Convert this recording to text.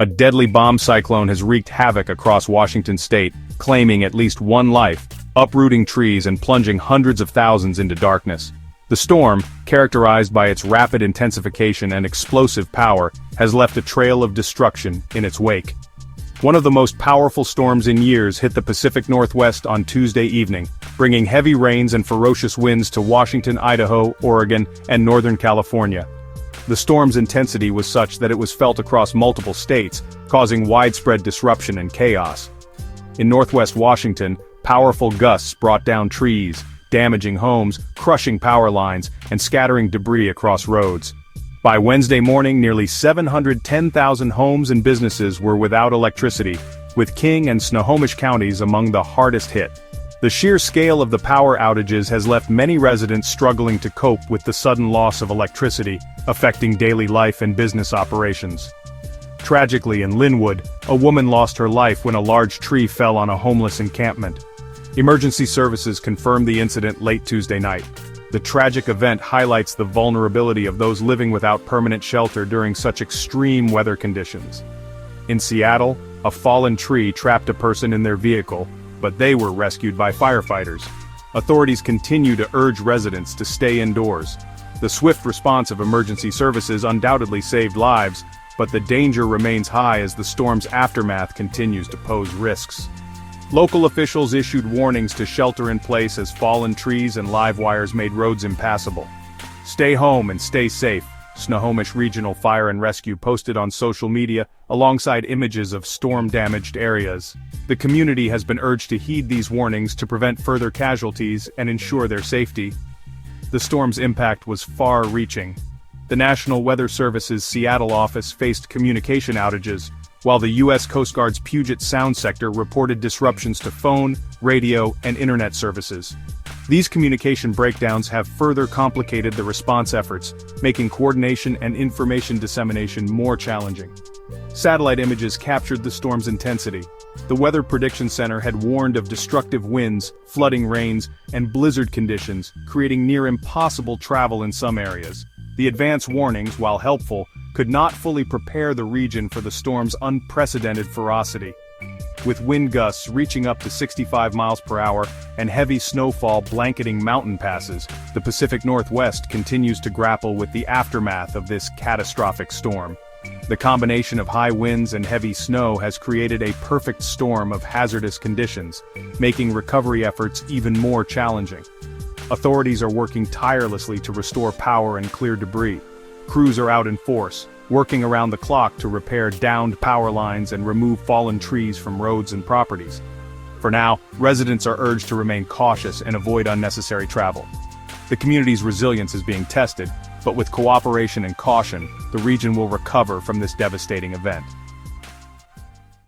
A deadly bomb cyclone has wreaked havoc across Washington state, claiming at least one life, uprooting trees and plunging hundreds of thousands into darkness. The storm, characterized by its rapid intensification and explosive power, has left a trail of destruction in its wake. One of the most powerful storms in years hit the Pacific Northwest on Tuesday evening, bringing heavy rains and ferocious winds to Washington, Idaho, Oregon, and Northern California. The storm's intensity was such that it was felt across multiple states, causing widespread disruption and chaos. In northwest Washington, powerful gusts brought down trees, damaging homes, crushing power lines, and scattering debris across roads. By Wednesday morning, nearly 710,000 homes and businesses were without electricity, with King and Snohomish counties among the hardest hit. The sheer scale of the power outages has left many residents struggling to cope with the sudden loss of electricity, affecting daily life and business operations. Tragically, in Linwood, a woman lost her life when a large tree fell on a homeless encampment. Emergency services confirmed the incident late Tuesday night. The tragic event highlights the vulnerability of those living without permanent shelter during such extreme weather conditions. In Seattle, a fallen tree trapped a person in their vehicle, but they were rescued by firefighters. Authorities continue to urge residents to stay indoors. The swift response of emergency services undoubtedly saved lives, but the danger remains high as the storm's aftermath continues to pose risks. Local officials issued warnings to shelter in place as fallen trees and live wires made roads impassable. Stay home and stay safe, Snohomish Regional Fire and Rescue posted on social media, alongside images of storm-damaged areas. The community has been urged to heed these warnings to prevent further casualties and ensure their safety. The storm's impact was far-reaching. The National Weather Service's Seattle office faced communication outages, while the U.S. Coast Guard's Puget Sound sector reported disruptions to phone, radio, and internet services. These communication breakdowns have further complicated the response efforts, making coordination and information dissemination more challenging. Satellite images captured the storm's intensity. The Weather Prediction Center had warned of destructive winds, flooding rains, and blizzard conditions, creating near impossible travel in some areas. The advance warnings, while helpful, could not fully prepare the region for the storm's unprecedented ferocity. With wind gusts reaching up to 65 miles per hour and heavy snowfall blanketing mountain passes, the Pacific Northwest continues to grapple with the aftermath of this catastrophic storm. The combination of high winds and heavy snow has created a perfect storm of hazardous conditions, making recovery efforts even more challenging. Authorities are working tirelessly to restore power and clear debris. Crews are out in force, working around the clock to repair downed power lines and remove fallen trees from roads and properties. For now, residents are urged to remain cautious and avoid unnecessary travel. The community's resilience is being tested, but with cooperation and caution, the region will recover from this devastating event.